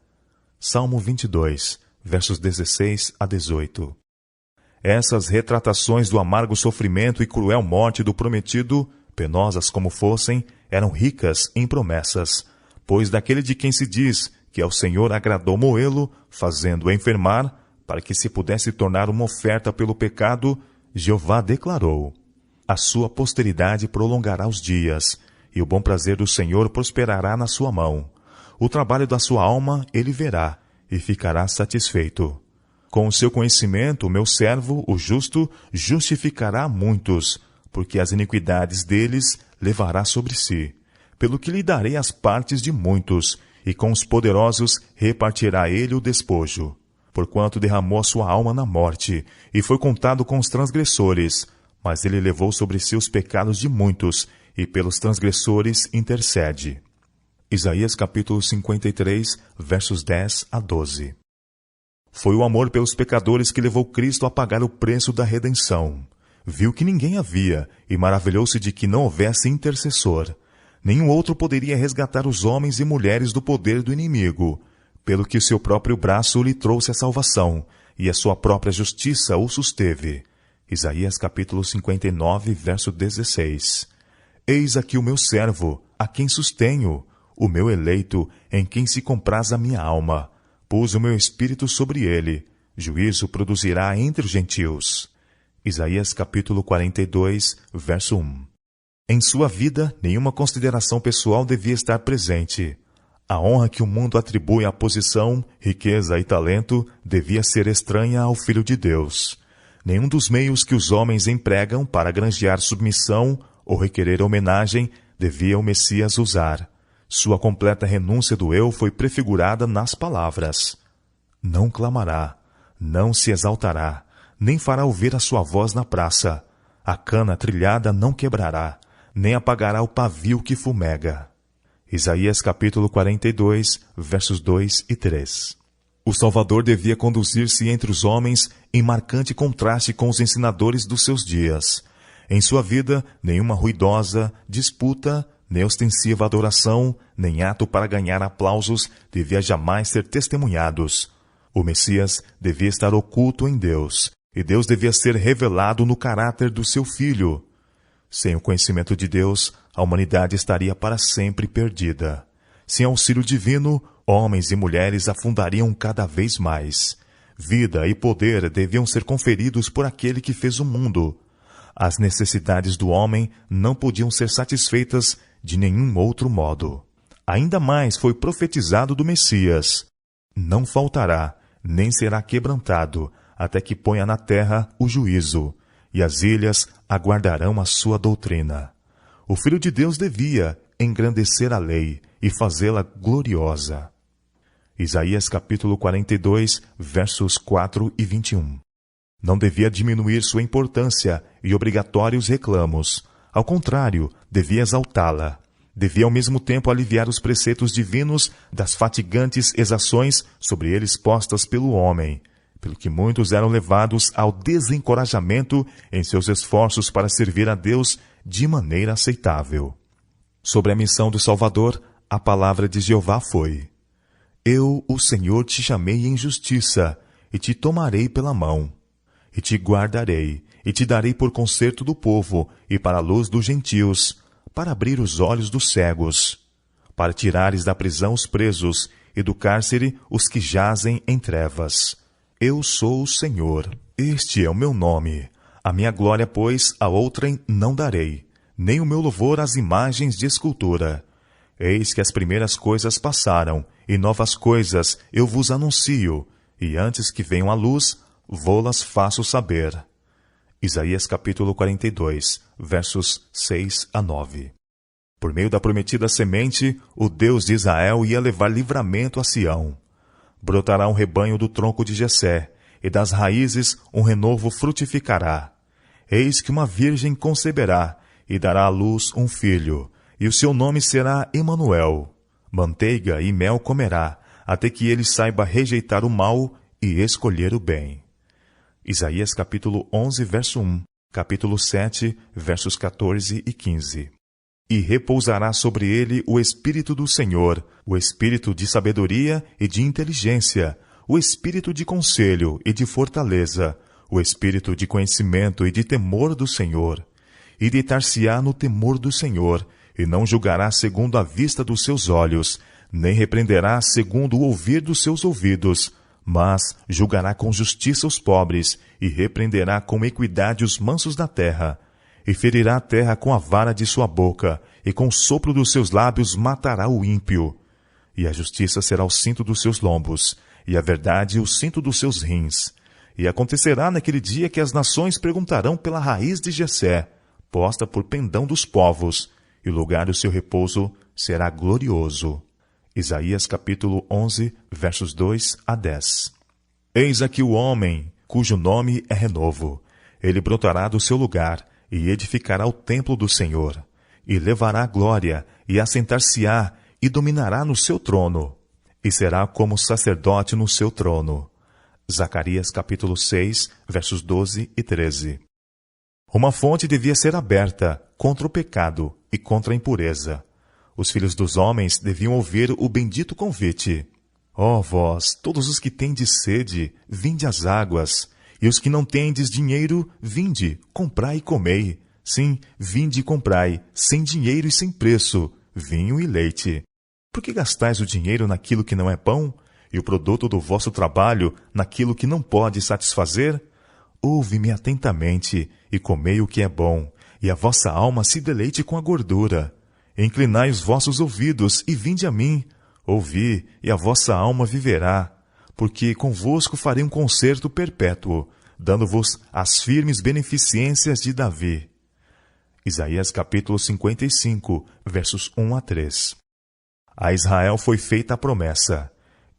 Salmo 22, versos 16 a 18. Essas retratações do amargo sofrimento e cruel morte do prometido, penosas como fossem, eram ricas em promessas, Pois daquele de quem se diz que ao Senhor agradou moê-lo, fazendo-o enfermar, para que se pudesse tornar uma oferta pelo pecado, Jeová declarou: a sua posteridade prolongará os dias, e o bom prazer do Senhor prosperará na sua mão. O trabalho da sua alma ele verá, e ficará satisfeito. Com o seu conhecimento, o meu servo, o justo, justificará muitos, porque as iniquidades deles levará sobre si. Pelo que lhe darei as partes de muitos, e com os poderosos repartirá ele o despojo. Porquanto derramou a sua alma na morte, e foi contado com os transgressores, mas ele levou sobre si os pecados de muitos, e pelos transgressores intercede. Isaías capítulo 53, versos 10 a 12. Foi o amor pelos pecadores que levou Cristo a pagar o preço da redenção. Viu que ninguém havia, e maravilhou-se de que não houvesse intercessor. Nenhum outro poderia resgatar os homens e mulheres do poder do inimigo, pelo que o seu próprio braço lhe trouxe a salvação, e a sua própria justiça o susteve. Isaías capítulo 59, verso 16. Eis aqui o meu servo, a quem sustenho, o meu eleito, em quem se compraz a minha alma. Pus o meu espírito sobre ele, juízo produzirá entre os gentios. Isaías capítulo 42, verso 1. Em sua vida, nenhuma consideração pessoal devia estar presente. A honra que o mundo atribui à posição, riqueza e talento devia ser estranha ao Filho de Deus. Nenhum dos meios que os homens empregam para granjear submissão ou requerer homenagem devia o Messias usar. Sua completa renúncia do eu foi prefigurada nas palavras: não clamará, não se exaltará, nem fará ouvir a sua voz na praça. A cana trilhada não quebrará, nem apagará o pavio que fumega. Isaías capítulo 42, versos 2 e 3. O Salvador devia conduzir-se entre os homens em marcante contraste com os ensinadores dos seus dias. Em sua vida, nenhuma ruidosa disputa, nem ostensiva adoração, nem ato para ganhar aplausos devia jamais ser testemunhados. O Messias devia estar oculto em Deus, e Deus devia ser revelado no caráter do seu Filho. Sem o conhecimento de Deus, a humanidade estaria para sempre perdida. Sem auxílio divino, homens e mulheres afundariam cada vez mais. Vida e poder deviam ser conferidos por aquele que fez o mundo. As necessidades do homem não podiam ser satisfeitas de nenhum outro modo. Ainda mais foi profetizado do Messias: não faltará, nem será quebrantado, até que ponha na terra o juízo, e as ilhas aguardarão a sua doutrina. O Filho de Deus devia engrandecer a lei e fazê-la gloriosa. Isaías capítulo 42, versos 4 e 21. Não devia diminuir sua importância e obrigatórios reclamos. Ao contrário, devia exaltá-la. Devia ao mesmo tempo aliviar os preceitos divinos das fatigantes exações sobre eles postas pelo homem, pelo que muitos eram levados ao desencorajamento em seus esforços para servir a Deus de maneira aceitável. Sobre a missão do Salvador, a palavra de Jeová foi: eu, o Senhor, te chamei em justiça, e te tomarei pela mão, e te guardarei, e te darei por conserto do povo, e para a luz dos gentios, para abrir os olhos dos cegos, para tirares da prisão os presos, e do cárcere os que jazem em trevas. Eu sou o Senhor, este é o meu nome. A minha glória, pois, a outrem não darei, nem o meu louvor às imagens de escultura. Eis que as primeiras coisas passaram, e novas coisas eu vos anuncio, e antes que venham à luz, vô-las faço saber. Isaías capítulo 42, versos 6 a 9. Por meio da prometida semente, o Deus de Israel ia levar livramento a Sião. Brotará um rebanho do tronco de Jessé, e das raízes um renovo frutificará. Eis que uma virgem conceberá, e dará à luz um filho, e o seu nome será Emanuel. Manteiga e mel comerá, até que ele saiba rejeitar o mal e escolher o bem. Isaías capítulo 11, verso 1, capítulo 7, versos 14 e 15. E repousará sobre ele o Espírito do Senhor, o Espírito de sabedoria e de inteligência, o Espírito de conselho e de fortaleza, o Espírito de conhecimento e de temor do Senhor. E deitar-se-á no temor do Senhor, e não julgará segundo a vista dos seus olhos, nem repreenderá segundo o ouvir dos seus ouvidos, mas julgará com justiça os pobres, e repreenderá com equidade os mansos da terra. E ferirá a terra com a vara de sua boca, e com o sopro dos seus lábios matará o ímpio. E a justiça será o cinto dos seus lombos, e a verdade o cinto dos seus rins. E acontecerá naquele dia que as nações perguntarão pela raiz de Jessé, posta por pendão dos povos, e o lugar do seu repouso será glorioso. Isaías capítulo 11, versos 2 a 10. Eis aqui o homem, cujo nome é Renovo. Ele brotará do seu lugar, e edificará o templo do Senhor, e levará a glória, e assentar-se-á, e dominará no seu trono, e será como sacerdote no seu trono. Zacarias capítulo 6, versos 12 e 13. Uma fonte devia ser aberta contra o pecado e contra a impureza. Os filhos dos homens deviam ouvir o bendito convite. Ó vós, todos os que tendes sede, vinde às águas, e os que não tendes dinheiro, vinde, comprai e comei. Sim, vinde e comprai, sem dinheiro e sem preço, vinho e leite. Por que gastais o dinheiro naquilo que não é pão, e o produto do vosso trabalho naquilo que não pode satisfazer? Ouve-me atentamente, e comei o que é bom, e a vossa alma se deleite com a gordura. Inclinai os vossos ouvidos, e vinde a mim. Ouvi, e a vossa alma viverá. Porque convosco farei um concerto perpétuo, dando-vos as firmes beneficências de Davi. Isaías capítulo 55, versos 1 a 3. A Israel foi feita a promessa.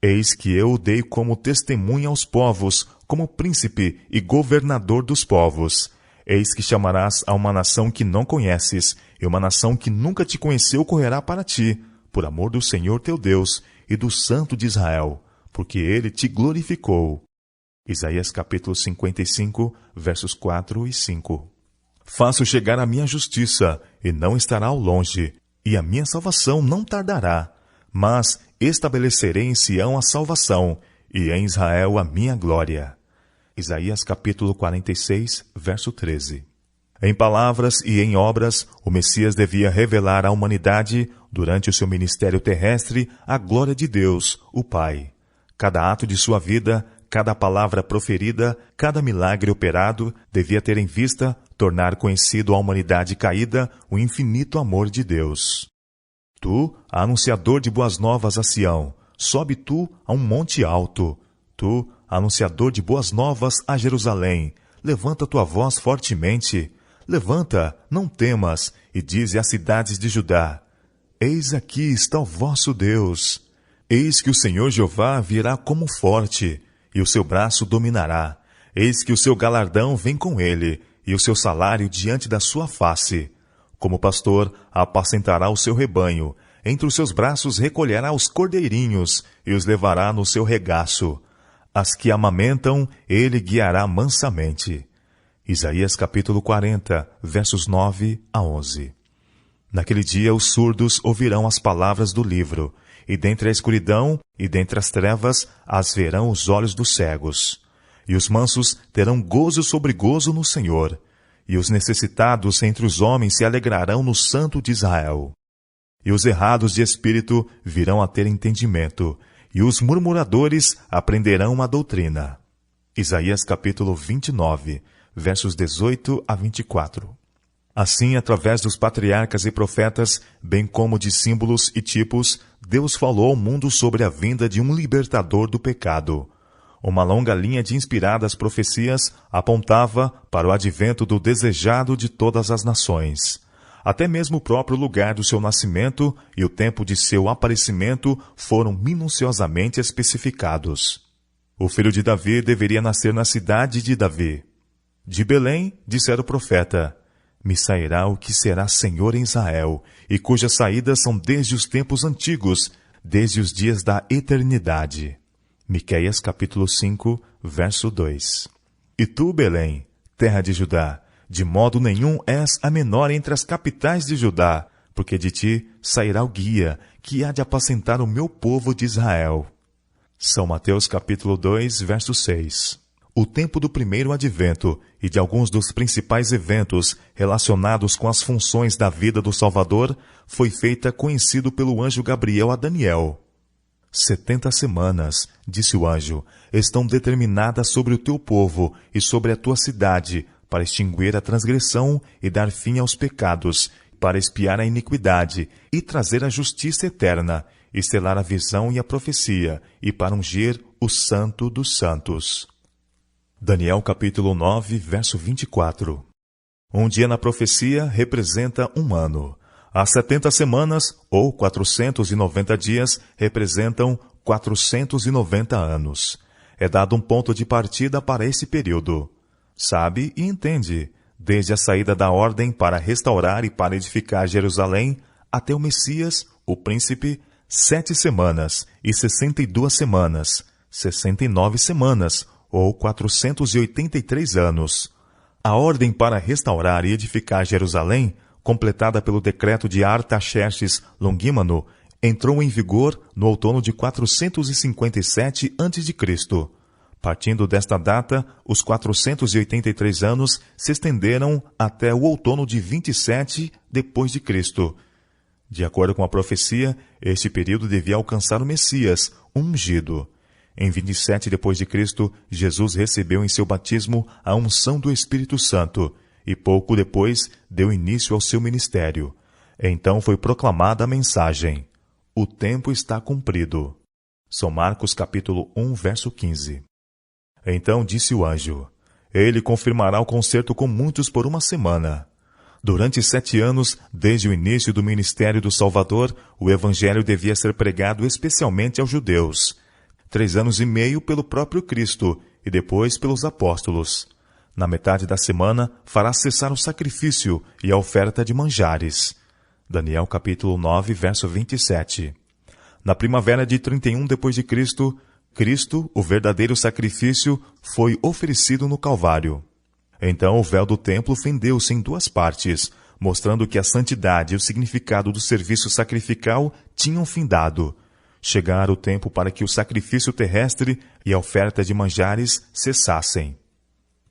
Eis que eu o dei como testemunha aos povos, como príncipe e governador dos povos. Eis que chamarás a uma nação que não conheces, e uma nação que nunca te conheceu correrá para ti, por amor do Senhor teu Deus e do Santo de Israel, porque ele te glorificou. Isaías capítulo 55, versos 4 e 5. Faço chegar a minha justiça, e não estará ao longe, e a minha salvação não tardará. Mas estabelecerei em Sião a salvação, e em Israel a minha glória. Isaías capítulo 46, verso 13. Em palavras e em obras, o Messias devia revelar à humanidade, durante o seu ministério terrestre, a glória de Deus, o Pai. Cada ato de sua vida, cada palavra proferida, cada milagre operado, devia ter em vista tornar conhecido à humanidade caída o infinito amor de Deus. Tu, anunciador de boas novas a Sião, sobe tu a um monte alto. Tu, anunciador de boas novas a Jerusalém, levanta tua voz fortemente. Levanta, não temas, e dize às cidades de Judá: Eis aqui está o vosso Deus. Eis que o Senhor Jeová virá como forte, e o seu braço dominará. Eis que o seu galardão vem com ele, e o seu salário diante da sua face. Como pastor, apacentará o seu rebanho. Entre os seus braços recolherá os cordeirinhos, e os levará no seu regaço. As que amamentam, ele guiará mansamente. Isaías capítulo 40, versos 9 a 11. Naquele dia os surdos ouvirão as palavras do livro, e dentre a escuridão e dentre as trevas as verão os olhos dos cegos. E os mansos terão gozo sobre gozo no Senhor, e os necessitados entre os homens se alegrarão no Santo de Israel. E os errados de espírito virão a ter entendimento, e os murmuradores aprenderão a doutrina. Isaías capítulo 29, versos 18 a 24. Assim, através dos patriarcas e profetas, bem como de símbolos e tipos, Deus falou ao mundo sobre a vinda de um libertador do pecado. Uma longa linha de inspiradas profecias apontava para o advento do desejado de todas as nações. Até mesmo o próprio lugar do seu nascimento e o tempo de seu aparecimento foram minuciosamente especificados. O filho de Davi deveria nascer na cidade de Davi. De Belém, dissera o profeta: Me sairá o que será Senhor em Israel, e cujas saídas são desde os tempos antigos, desde os dias da eternidade. Miqueias capítulo 5, verso 2. E tu, Belém, terra de Judá, de modo nenhum és a menor entre as capitais de Judá, porque de ti sairá o guia, que há de apacentar o meu povo de Israel. São Mateus capítulo 2, verso 6. o tempo do primeiro advento e de alguns dos principais eventos relacionados com as funções da vida do Salvador foi feita conhecido pelo anjo Gabriel a Daniel. 70 semanas, disse o anjo, estão determinadas sobre o teu povo e sobre a tua cidade, para extinguir a transgressão e dar fim aos pecados, para expiar a iniquidade e trazer a justiça eterna, e selar a visão e a profecia, e para ungir o Santo dos Santos. Daniel capítulo 9, verso 24. Um dia na profecia representa um ano. As 70 semanas, ou 490 dias, representam 490 anos. É dado um ponto de partida para esse período. Sabe e entende, desde a saída da ordem para restaurar e para edificar Jerusalém, até o Messias, o príncipe, 7 semanas e 62 semanas, 69 semanas, ou 483 anos. A ordem para restaurar e edificar Jerusalém, completada pelo decreto de Artaxerxes Longímano, entrou em vigor no outono de 457 a.C. Partindo desta data, os 483 anos se estenderam até o outono de 27 depois de Cristo. De acordo com a profecia, este período devia alcançar o Messias, o ungido. Em 27 depois de Cristo, Jesus recebeu em seu batismo a unção do Espírito Santo e pouco depois deu início ao seu ministério. Então foi proclamada a mensagem: o tempo está cumprido. São Marcos capítulo 1, verso 15. Então disse o anjo: ele confirmará o concerto com muitos por 1 semana. Durante 7 anos, desde o início do ministério do Salvador, o Evangelho devia ser pregado especialmente aos judeus. 3 anos e meio pelo próprio Cristo e depois pelos apóstolos. Na metade da semana, fará cessar o sacrifício e a oferta de manjares. Daniel capítulo 9, verso 27. Na primavera de 31 depois de Cristo, o verdadeiro sacrifício, foi oferecido no Calvário. Então o véu do templo fendeu-se em 2 partes, mostrando que a santidade e o significado do serviço sacrificial tinham findado. Chegara o tempo para que o sacrifício terrestre e a oferta de manjares cessassem.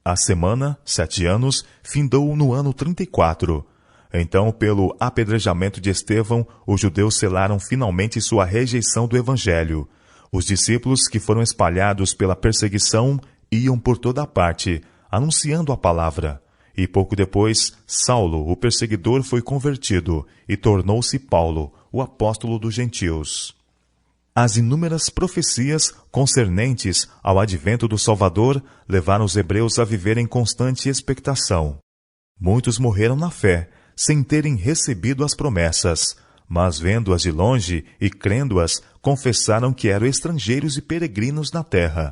A semana, 7 anos, findou no ano 34. Então, pelo apedrejamento de Estevão, os judeus selaram finalmente sua rejeição do Evangelho. Os discípulos que foram espalhados pela perseguição iam por toda parte, anunciando a palavra. E pouco depois, Saulo, o perseguidor, foi convertido e tornou-se Paulo, o apóstolo dos gentios. As inúmeras profecias concernentes ao advento do Salvador levaram os hebreus a viver em constante expectação. Muitos morreram na fé, sem terem recebido as promessas, mas vendo-as de longe e crendo-as, confessaram que eram estrangeiros e peregrinos na terra.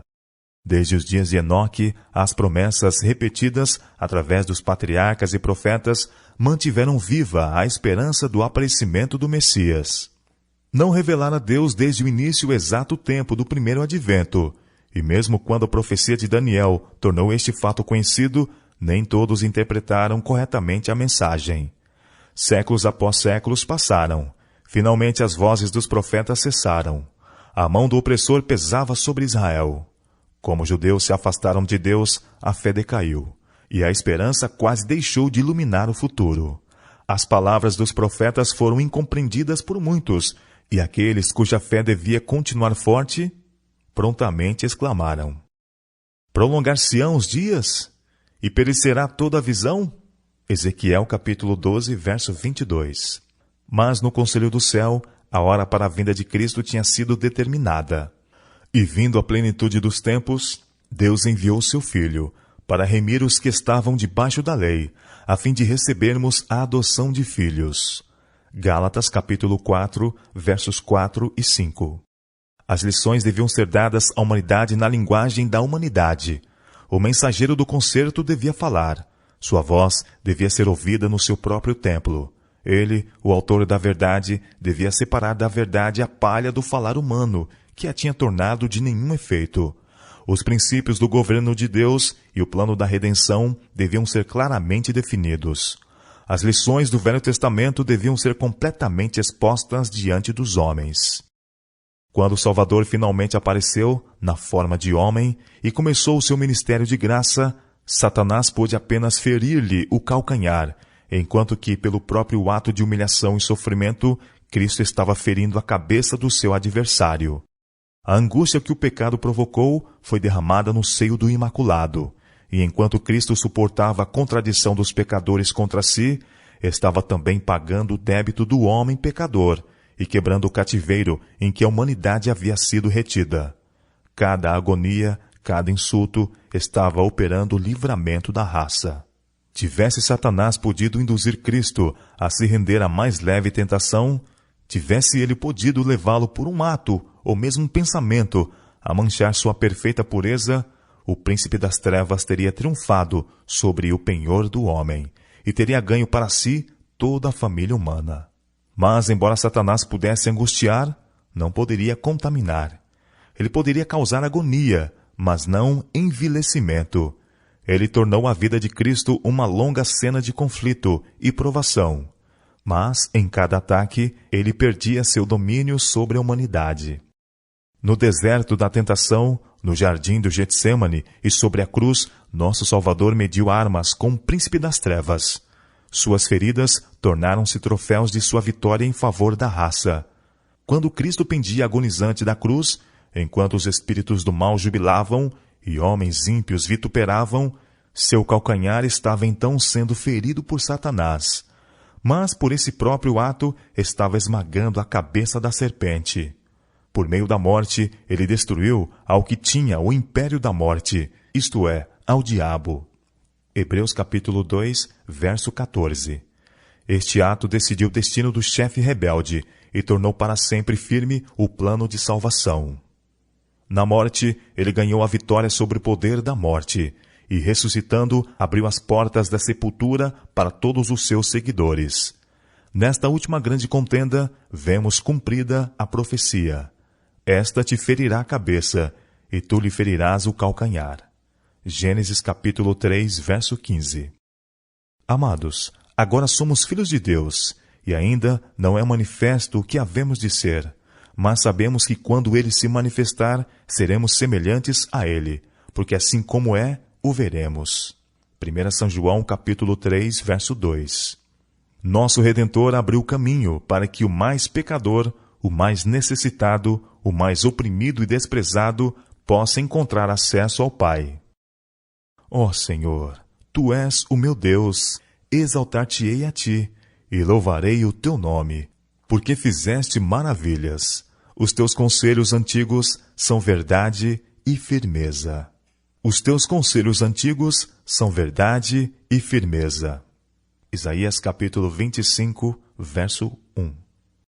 Desde os dias de Enoque, as promessas repetidas, através dos patriarcas e profetas, mantiveram viva a esperança do aparecimento do Messias. Não revelara Deus desde o início o exato tempo do primeiro advento, e mesmo quando a profecia de Daniel tornou este fato conhecido, nem todos interpretaram corretamente a mensagem. Séculos após séculos passaram. Finalmente as vozes dos profetas cessaram. A mão do opressor pesava sobre Israel. Como os judeus se afastaram de Deus, a fé decaiu, e a esperança quase deixou de iluminar o futuro. As palavras dos profetas foram incompreendidas por muitos, e aqueles cuja fé devia continuar forte, prontamente exclamaram: prolongar-se-ão os dias? E perecerá toda a visão? Ezequiel capítulo 12, verso 22. Mas no conselho do céu, a hora para a vinda de Cristo tinha sido determinada. E vindo a plenitude dos tempos, Deus enviou seu Filho, para remir os que estavam debaixo da lei, a fim de recebermos a adoção de filhos. Gálatas capítulo 4, versos 4 e 5. As lições deviam ser dadas à humanidade na linguagem da humanidade. O mensageiro do concerto devia falar. Sua voz devia ser ouvida no seu próprio templo. Ele, o autor da verdade, devia separar da verdade a palha do falar humano, que a tinha tornado de nenhum efeito. Os princípios do governo de Deus e o plano da redenção deviam ser claramente definidos. As lições do Velho Testamento deviam ser completamente expostas diante dos homens. Quando o Salvador finalmente apareceu, na forma de homem, e começou o seu ministério de graça, Satanás pôde apenas ferir-lhe o calcanhar, enquanto que, pelo próprio ato de humilhação e sofrimento, Cristo estava ferindo a cabeça do seu adversário. A angústia que o pecado provocou foi derramada no seio do Imaculado, e enquanto Cristo suportava a contradição dos pecadores contra si, estava também pagando o débito do homem pecador e quebrando o cativeiro em que a humanidade havia sido retida. Cada agonia, cada insulto estava operando o livramento da raça. Tivesse Satanás podido induzir Cristo a se render à mais leve tentação, tivesse ele podido levá-lo por um ato ou mesmo um pensamento a manchar sua perfeita pureza, o príncipe das trevas teria triunfado sobre o penhor do homem e teria ganho para si toda a família humana. Mas, embora Satanás pudesse angustiar, não poderia contaminar. Ele poderia causar agonia, mas não envilecimento. Ele tornou a vida de Cristo uma longa cena de conflito e provação. Mas, em cada ataque, ele perdia seu domínio sobre a humanidade. No deserto da tentação, no jardim do Getsêmani e sobre a cruz, nosso Salvador mediu armas com o príncipe das trevas. Suas feridas tornaram-se troféus de sua vitória em favor da raça. Quando Cristo pendia agonizante da cruz, enquanto os espíritos do mal jubilavam e homens ímpios vituperavam, seu calcanhar estava então sendo ferido por Satanás. Mas por esse próprio ato estava esmagando a cabeça da serpente. Por meio da morte, ele destruiu ao que tinha o império da morte, isto é, ao diabo. Hebreus capítulo 2, verso 14. Este ato decidiu o destino do chefe rebelde e tornou para sempre firme o plano de salvação. Na morte, ele ganhou a vitória sobre o poder da morte e, ressuscitando, abriu as portas da sepultura para todos os seus seguidores. Nesta última grande contenda, vemos cumprida a profecia. Esta te ferirá a cabeça, e tu lhe ferirás o calcanhar. Gênesis capítulo 3, verso 15. Amados, agora somos filhos de Deus, e ainda não é manifesto o que havemos de ser, mas sabemos que quando ele se manifestar, seremos semelhantes a ele, porque assim como é, o veremos. 1 São João capítulo 3, verso 2. Nosso Redentor abriu caminho para que o mais pecador, o mais necessitado, o mais oprimido e desprezado, possa encontrar acesso ao Pai. Ó Senhor, Tu és o meu Deus, exaltar-te-ei a Ti, e louvarei o Teu nome, porque fizeste maravilhas. Os Teus conselhos antigos são verdade e firmeza. Os Teus conselhos antigos são verdade e firmeza. Isaías capítulo 25, verso 1.